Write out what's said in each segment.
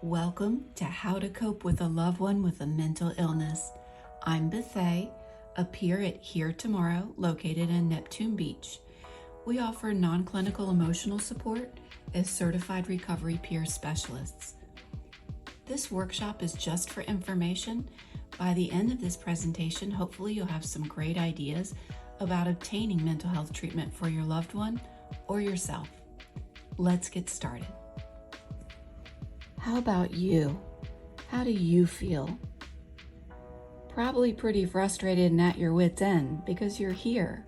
Welcome to How to Cope with a Loved One with a Mental Illness. I'm Bethay, a peer at Here Tomorrow, located in Neptune Beach. We offer non-clinical emotional support as certified recovery peer specialists. This workshop is just for information. By the end of this presentation, hopefully you'll have some great ideas about obtaining mental health treatment for your loved one or yourself. Let's get started. How about you? How do you feel? Probably pretty frustrated and at your wit's end because you're here.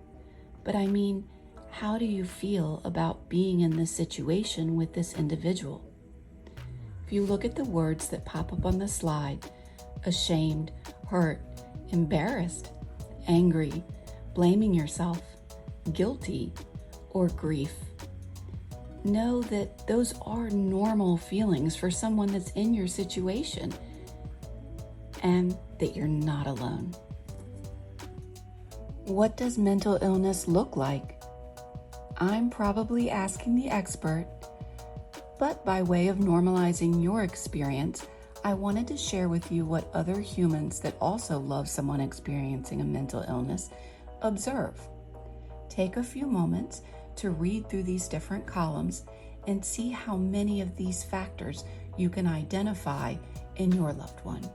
But I mean, how do you feel about being in this situation with this individual? If you look at the words that pop up on the slide, ashamed, hurt, embarrassed, angry, blaming yourself, guilty, or grief, know that those are normal feelings for someone that's in your situation and that you're not alone. What does mental illness look like? I'm probably asking the expert, but by way of normalizing your experience, I wanted to share with you what other humans that also love someone experiencing a mental illness observe. Take a few moments to read through these different columns and see how many of these factors you can identify in your loved one.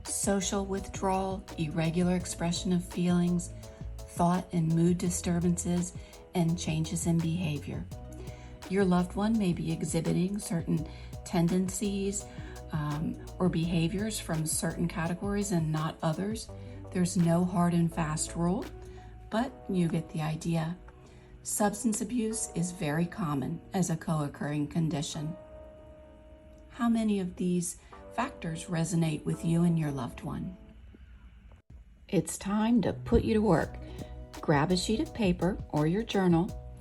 Social withdrawal, irregular expression of feelings, thought and mood disturbances, and changes in behavior. Your loved one may be exhibiting certain tendencies or behaviors from certain categories and not others. There's no hard and fast rule, but you get the idea. Substance abuse is very common as a co-occurring condition. How many of these factors resonate with you and your loved one? It's time to put you to work. Grab a sheet of paper or your journal,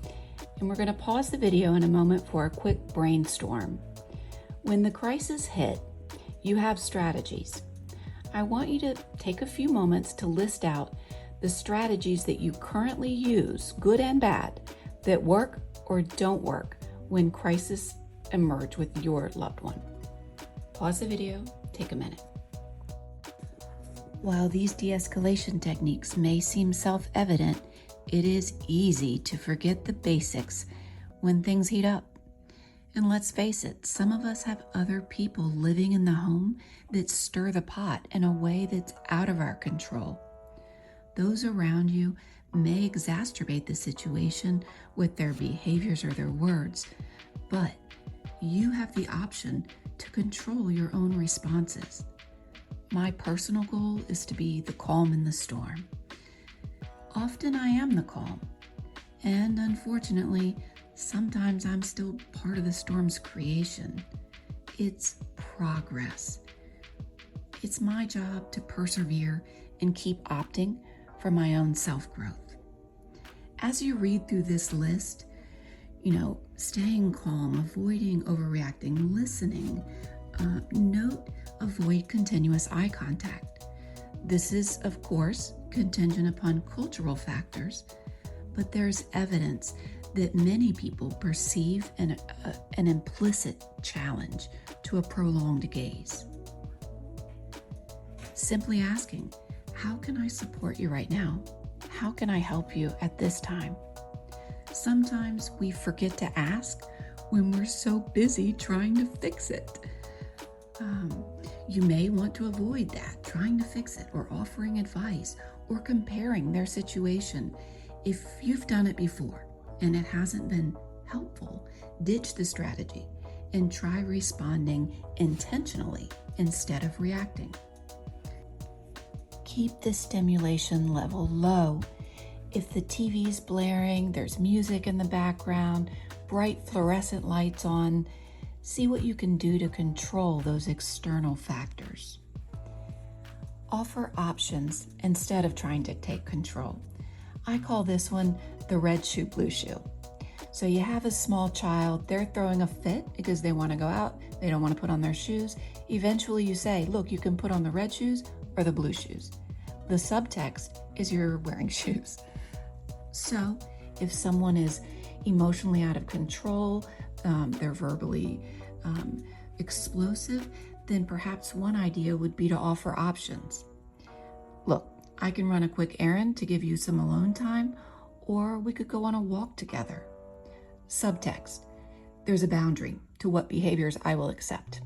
and we're going to pause the video in a moment for a quick brainstorm. When the crisis hit, you have strategies. I want you to take a few moments to list out the strategies that you currently use, good and bad, that work or don't work when crises emerge with your loved one. Pause the video, take a minute. While these de-escalation techniques may seem self-evident, it is easy to forget the basics when things heat up. And let's face it, some of us have other people living in the home that stir the pot in a way that's out of our control. Those around you may exacerbate the situation with their behaviors or their words, but you have the option to control your own responses. My personal goal is to be the calm in the storm. Often I am the calm, and unfortunately, sometimes I'm still part of the storm's creation. It's progress. It's my job to persevere and keep opting for my own self-growth. As you read through this list, staying calm, avoiding overreacting, listening, avoid continuous eye contact. This is, of course, contingent upon cultural factors, but there's evidence that many people perceive an implicit challenge to a prolonged gaze. Simply asking, how can I support you right now? How can I help you at this time? Sometimes we forget to ask when we're so busy trying to fix it. You may want to avoid that, trying to fix it or offering advice or comparing their situation. If you've done it before and it hasn't been helpful, ditch the strategy and try responding intentionally instead of reacting. Keep the stimulation level low. If the TV's blaring, there's music in the background, bright fluorescent lights on, see what you can do to control those external factors. Offer options instead of trying to take control. I call this one the red shoe, blue shoe. So you have a small child, they're throwing a fit because they want to go out, they don't want to put on their shoes. Eventually you say, look, you can put on the red shoes or the blue shoes. The subtext is you're wearing shoes. So if someone is emotionally out of control, they're verbally explosive, then perhaps one idea would be to offer options. Look, I can run a quick errand to give you some alone time, or we could go on a walk together. Subtext, there's a boundary to what behaviors I will accept.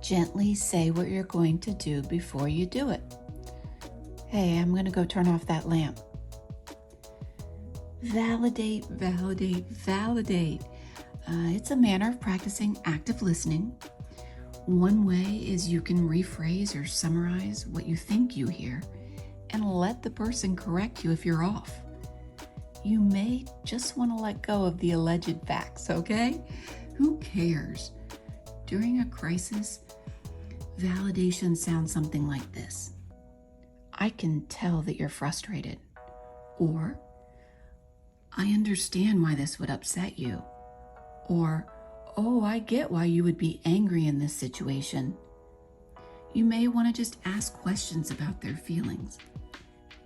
Gently say what you're going to do before you do it. Hey, I'm going to go turn off that lamp. Validate, validate, validate. It's a manner of practicing active listening. One way is you can rephrase or summarize what you think you hear and let the person correct you if you're off. You may just want to let go of the alleged facts, okay? Who cares? During a crisis, validation sounds something like this. I can tell that you're frustrated. Or, I understand why this would upset you. Or, oh, I get why you would be angry in this situation. You may want to just ask questions about their feelings.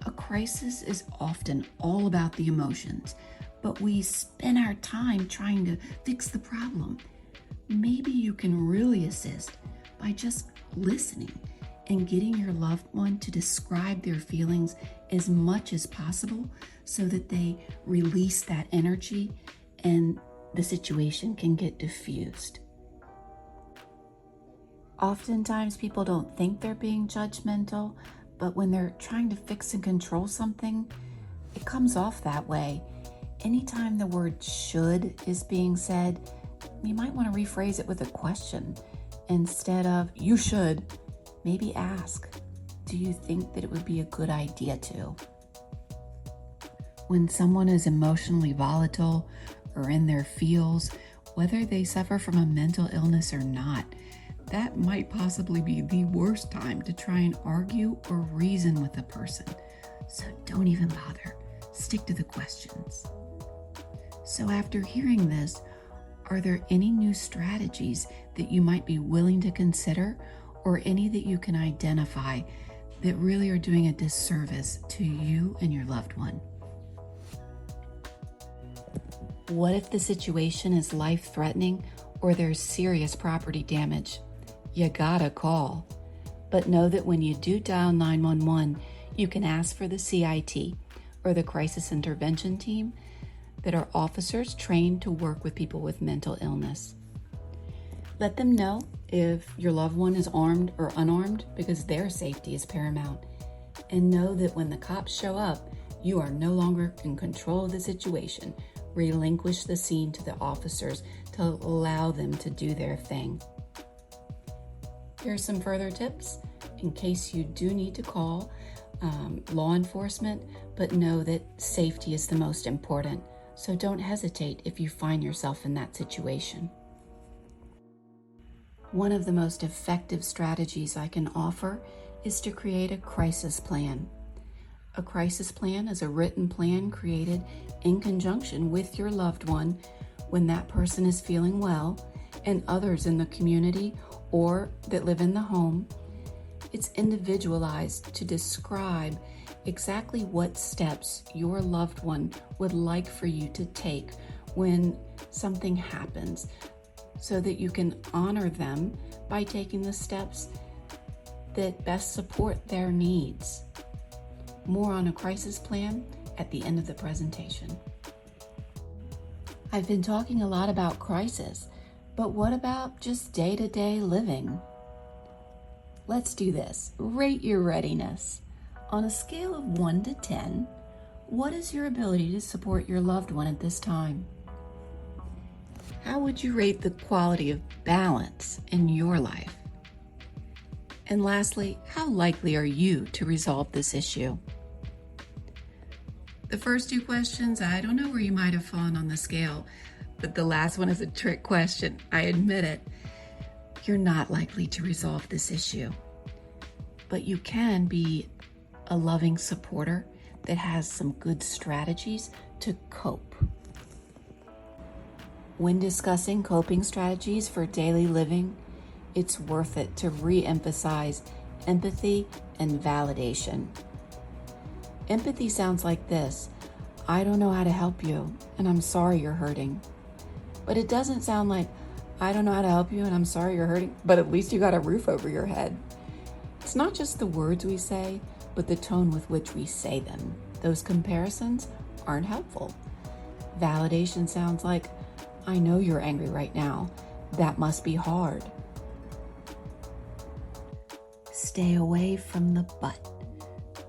A crisis is often all about the emotions, but we spend our time trying to fix the problem. Maybe you can really assist by just listening and getting your loved one to describe their feelings as much as possible so that they release that energy and the situation can get diffused. Oftentimes people don't think they're being judgmental, but when they're trying to fix and control something, it comes off that way. Anytime the word should is being said, you might want to rephrase it with a question. Instead of you should, maybe ask, do you think that it would be a good idea to? When someone is emotionally volatile or in their feels, whether they suffer from a mental illness or not, that might possibly be the worst time to try and argue or reason with a person. So don't even bother. Stick to the questions. So after hearing this, are there any new strategies that you might be willing to consider, or any that you can identify that really are doing a disservice to you and your loved one? What if the situation is life-threatening or there's serious property damage? You gotta call. But know that when you do dial 911, you can ask for the CIT, or the Crisis Intervention Team, that are officers trained to work with people with mental illness. Let them know if your loved one is armed or unarmed, because their safety is paramount. And know that when the cops show up, you are no longer in control of the situation. Relinquish the scene to the officers to allow them to do their thing. Here's some further tips in case you do need to call law enforcement, but know that safety is the most important. So don't hesitate if you find yourself in that situation. One of the most effective strategies I can offer is to create a crisis plan. A crisis plan is a written plan created in conjunction with your loved one when that person is feeling well and others in the community or that live in the home. It's individualized to describe exactly what steps your loved one would like for you to take when something happens, so that you can honor them by taking the steps that best support their needs. More on a crisis plan at the end of the presentation. I've been talking a lot about crisis, but what about just day-to-day living? Let's do this. Rate your readiness. On a scale of 1 to 10, what is your ability to support your loved one at this time? How would you rate the quality of balance in your life? And lastly, how likely are you to resolve this issue? The first two questions, I don't know where you might have fallen on the scale, but the last one is a trick question. I admit it. You're not likely to resolve this issue. but you can be a loving supporter that has some good strategies to cope. When discussing coping strategies for daily living, it's worth it to re-emphasize empathy and validation. Empathy sounds like this: I don't know how to help you, and I'm sorry you're hurting. But it doesn't sound like, I don't know how to help you, and I'm sorry you're hurting, but at least you got a roof over your head. It's not just the words we say, but the tone with which we say them. Those comparisons aren't helpful. Validation sounds like, I know you're angry right now. That must be hard. Stay away from the but.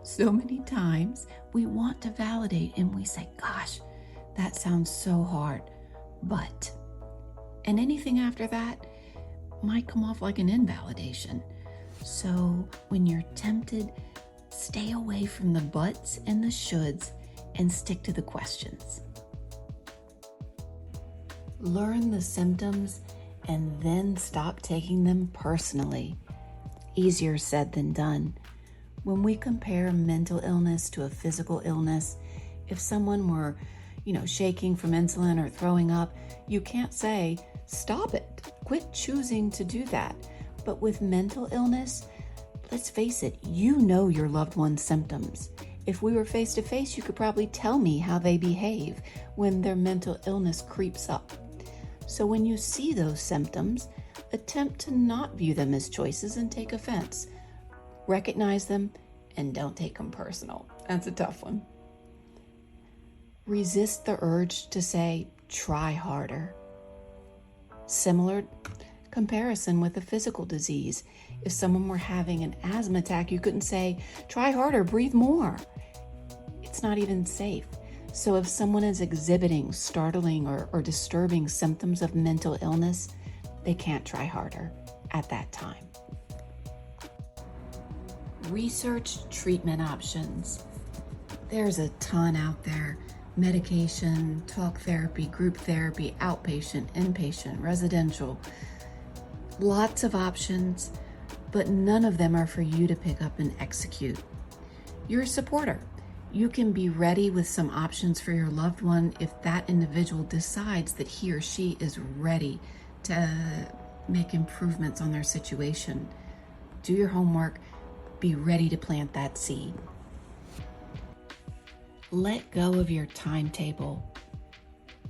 So many times we want to validate and we say, gosh, that sounds so hard, but. And anything after that might come off like an invalidation. So when you're tempted, stay away from the buts and the shoulds and stick to the questions. Learn the symptoms and then stop taking them personally. Easier said than done. When we compare mental illness to a physical illness, if someone were, shaking from insulin or throwing up, you can't say, stop it, quit choosing to do that. But with mental illness, let's face it, you know your loved one's symptoms. If we were face to face, you could probably tell me how they behave when their mental illness creeps up. So when you see those symptoms, attempt to not view them as choices and take offense. Recognize them and don't take them personal. That's a tough one. Resist the urge to say, try harder. Similar comparison with a physical disease. If someone were having an asthma attack, you couldn't say, try harder, breathe more. It's not even safe. So if someone is exhibiting startling or disturbing symptoms of mental illness, they can't try harder at that time. Research treatment options. There's a ton out there. Medication, talk therapy, group therapy, outpatient, inpatient, residential. Lots of options, but none of them are for you to pick up and execute. You're a supporter. You can be ready with some options for your loved one if that individual decides that he or she is ready to make improvements on their situation. Do your homework. Be ready to plant that seed. Let go of your timetable.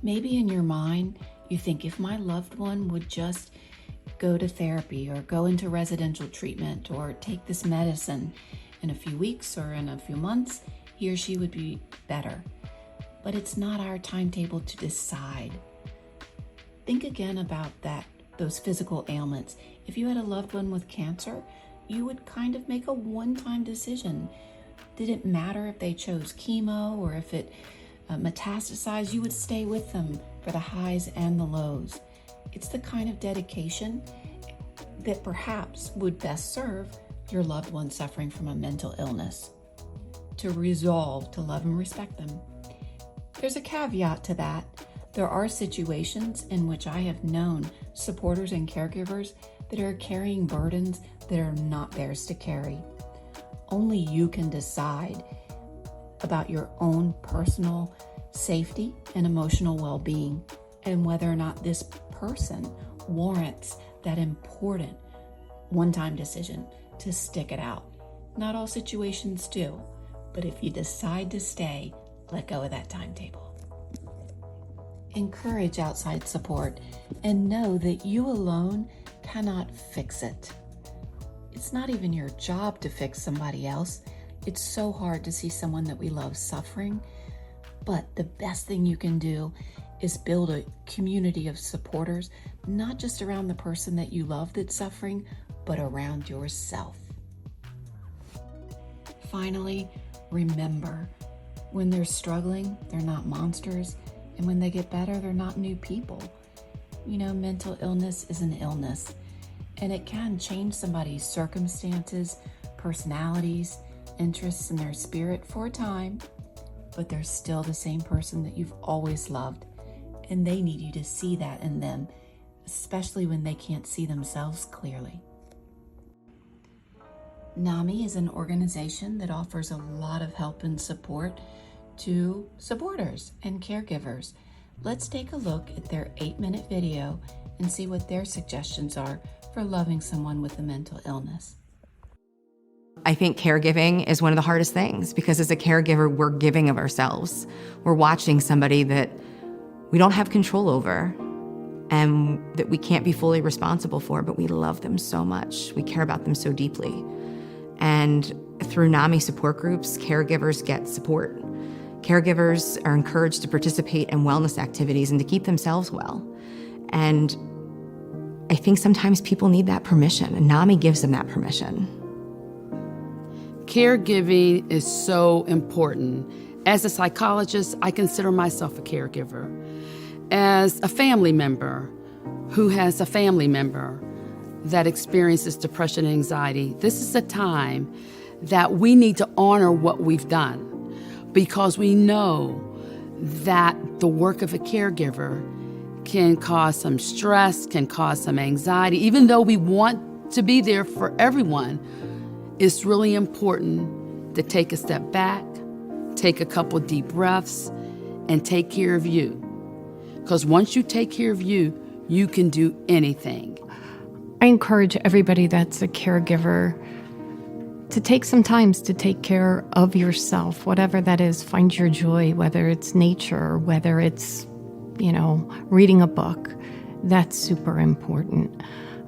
Maybe in your mind, you think if my loved one would just go to therapy or go into residential treatment or take this medicine in a few weeks or in a few months, he or she would be better. But it's not our timetable to decide. Think again about those physical ailments. If you had a loved one with cancer, you would kind of make a one-time decision. Did it matter if they chose chemo or if it metastasized? You would stay with them for the highs and the lows. It's the kind of dedication that perhaps would best serve your loved one suffering from a mental illness. To resolve to love and respect them. There's a caveat to that. There are situations in which I have known supporters and caregivers that are carrying burdens that are not theirs to carry. Only you can decide about your own personal safety and emotional well-being and whether or not this person warrants that important one-time decision to stick it out. Not all situations do, but if you decide to stay, let go of that timetable. Encourage outside support and know that you alone cannot fix it. It's not even your job to fix somebody else. It's so hard to see someone that we love suffering, but the best thing you can do is build a community of supporters, not just around the person that you love that's suffering, but around yourself. Finally, remember, when they're struggling, they're not monsters, and when they get better, they're not new people. Mental illness is an illness, and it can change somebody's circumstances, personalities, interests in their spirit for a time, but they're still the same person that you've always loved, and they need you to see that in them, especially when they can't see themselves clearly. NAMI is an organization that offers a lot of help and support to supporters and caregivers. Let's take a look at their 8-minute video and see what their suggestions are for loving someone with a mental illness. I think caregiving is one of the hardest things because as a caregiver, we're giving of ourselves. We're watching somebody that we don't have control over and that we can't be fully responsible for, but we love them so much. We care about them so deeply. And through NAMI support groups, caregivers get support. Caregivers are encouraged to participate in wellness activities and to keep themselves well. And I think sometimes people need that permission, and NAMI gives them that permission. Caregiving is so important. As a psychologist, I consider myself a caregiver. As a family member who has a family member that experiences depression and anxiety, this is a time that we need to honor what we've done because we know that the work of a caregiver can cause some stress, can cause some anxiety. Even though we want to be there for everyone, it's really important to take a step back, take a couple deep breaths, and take care of you. Because once you take care of you, you can do anything. I encourage everybody that's a caregiver to take some time to take care of yourself, whatever that is. Find your joy, whether it's nature, whether it's, reading a book. That's super important.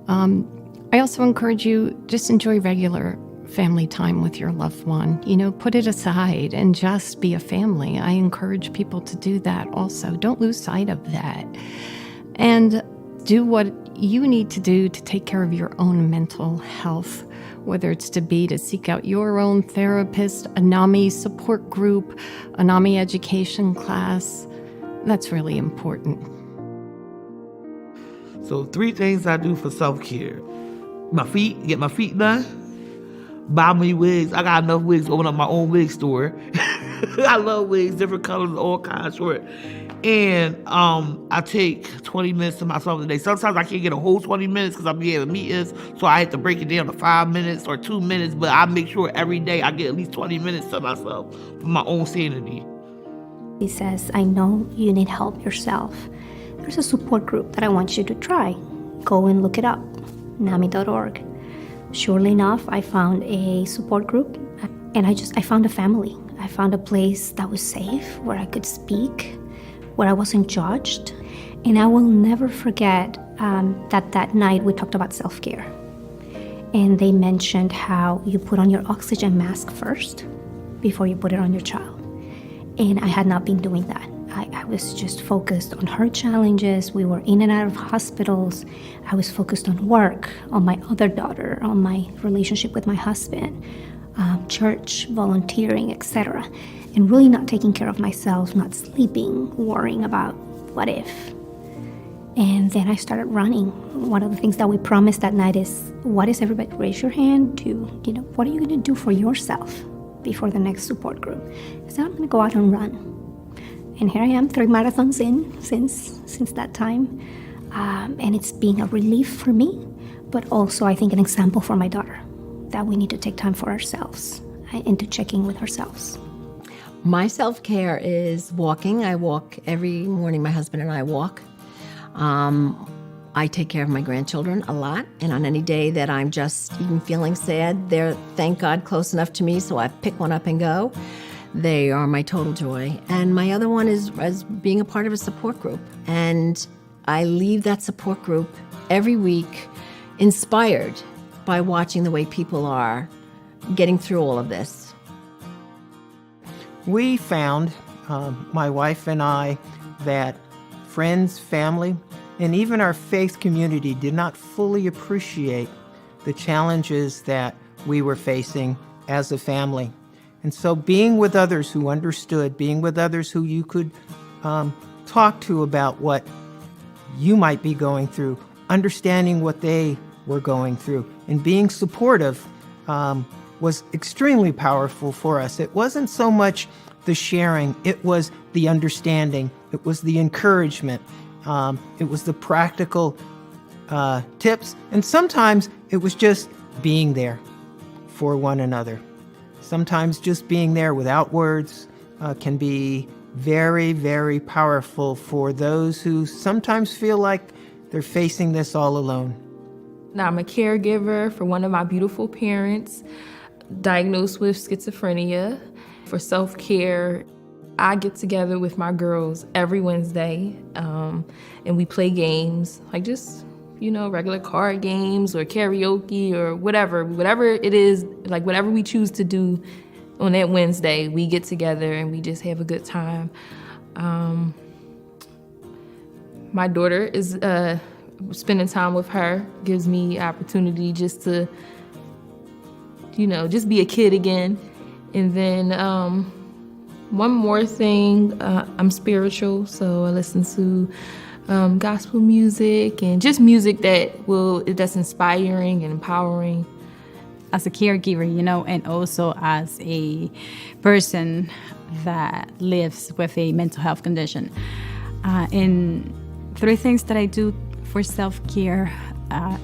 I also encourage you, just enjoy regular family time with your loved one. Put it aside and just be a family. I encourage people to do that also. Don't lose sight of that. And do what you need to do to take care of your own mental health, whether it's to seek out your own therapist, a NAMI support group, a NAMI education class. That's really important. So 3 things I do for self-care. Get my feet done, buy me wigs. I got enough wigs to open up my own wig store. I love wigs, different colors, all kinds, short. And I take 20 minutes to myself a day. Sometimes I can't get a whole 20 minutes because I be having meetings, so I have to break it down to 5 minutes or 2 minutes, but I make sure every day I get at least 20 minutes to myself for my own sanity. He says, I know you need help yourself. There's a support group that I want you to try. Go and look it up, NAMI.org. Surely enough, I found a support group, and I found a family. I found a place that was safe, where I could speak, where I wasn't judged. And I will never forget that night we talked about self-care. And they mentioned how you put on your oxygen mask first before you put it on your child. And I had not been doing that. I was just focused on her challenges. We were in and out of hospitals. I was focused on work, on my other daughter, on my relationship with my husband, church, volunteering, etc. And really not taking care of myself, not sleeping, worrying about what if. And then I started running. One of the things that we promised that night is, what is everybody, raise your hand to, what are you going to do for yourself before the next support group? I said, I'm going to go out and run. And here I am, 3 marathons in since that time. And it's been a relief for me, but also I think an example for my daughter, that we need to take time for ourselves and to check in with ourselves. My self-care is walking. I walk every morning. My husband and I walk. I take care of my grandchildren a lot, and on any day that I'm just even feeling sad, they're, thank God, close enough to me, so I pick one up and go. They are my total joy. And my other one is as being a part of a support group. And I leave that support group every week inspired by watching the way people are getting through all of this. We found, my wife and I, that friends, family, and even our faith community did not fully appreciate the challenges that we were facing as a family. And so being with others who understood, being with others who you could talk to about what you might be going through, understanding what they were going through, and being supportive was extremely powerful for us. It wasn't so much the sharing, it was the understanding, it was the encouragement, it was the practical tips, and sometimes it was just being there for one another. Sometimes just being there without words can be very, very powerful for those who sometimes feel like they're facing this all alone. Now, I'm a caregiver for one of my beautiful parents diagnosed with schizophrenia. For self-care, I get together with my girls every Wednesday, and we play games, like just, regular card games or karaoke or whatever it is, like whatever we choose to do on that Wednesday, we get together and we just have a good time. My daughter is spending time with her gives me opportunity just to, just be a kid again. And then one more thing, I'm spiritual, so I listen to gospel music and just music that's inspiring and empowering. As a caregiver, and also as a person that lives with a mental health condition. And 3 things that I do for self-care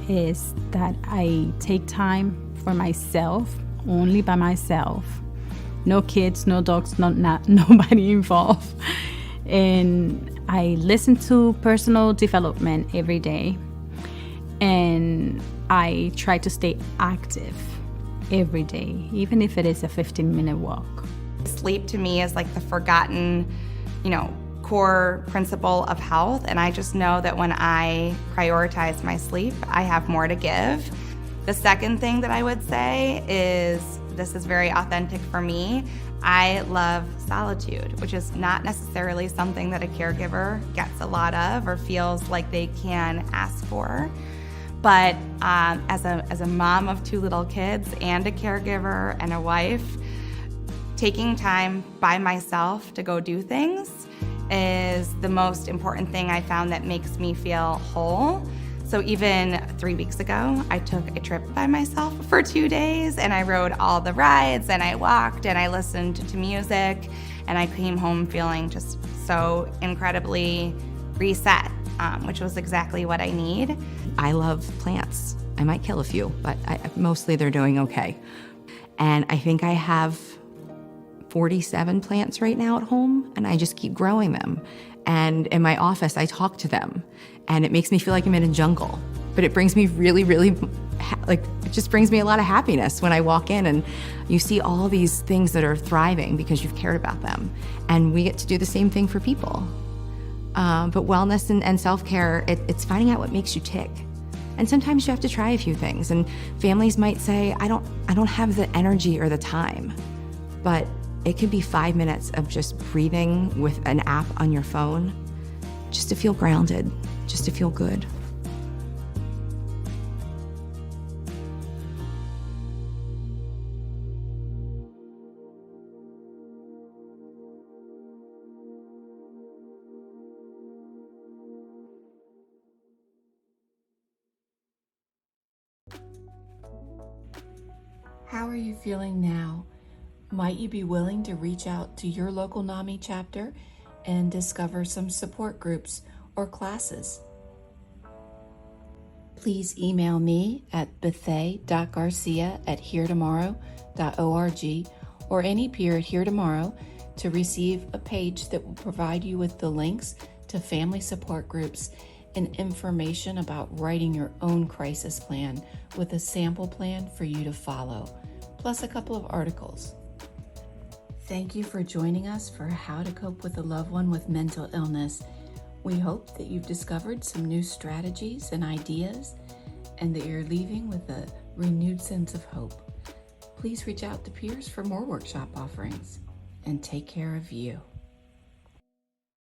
is that I take time for myself, only by myself. No kids, no dogs, nobody involved. And I listen to personal development every day. And I try to stay active every day, even if it is a 15-minute walk. Sleep to me is like the forgotten, core principle of health, and I just know that when I prioritize my sleep, I have more to give. The second thing that I would say is, this is very authentic for me, I love solitude, which is not necessarily something that a caregiver gets a lot of or feels like they can ask for. But as a mom of 2 little kids and a caregiver and a wife, taking time by myself to go do things is the most important thing I found that makes me feel whole. So even 3 weeks ago, I took a trip by myself for 2 days, and I rode all the rides, and I walked, and I listened to music, and I came home feeling just so incredibly reset, which was exactly what I need. I love plants. I might kill a few, but mostly they're doing okay. And I think I have 47 plants right now at home, and I just keep growing them. And in my office, I talk to them, and it makes me feel like I'm in a jungle. But it brings me really, really, it just brings me a lot of happiness when I walk in and you see all these things that are thriving because you've cared about them. And we get to do the same thing for people. But wellness and self-care, it's finding out what makes you tick. And sometimes you have to try a few things, and families might say, I don't have the energy or the time. But it could be 5 minutes of just breathing with an app on your phone, just to feel grounded, just to feel good. How are you feeling now? Might you be willing to reach out to your local NAMI chapter and discover some support groups or classes? Please email me at bethay.garcia@heretomorrow.org or any peer at Here Tomorrow to receive a page that will provide you with the links to family support groups and information about writing your own crisis plan with a sample plan for you to follow, plus a couple of articles. Thank you for joining us for How to Cope with a Loved One with Mental Illness. We hope that you've discovered some new strategies and ideas and that you're leaving with a renewed sense of hope. Please reach out to peers for more workshop offerings and take care of you.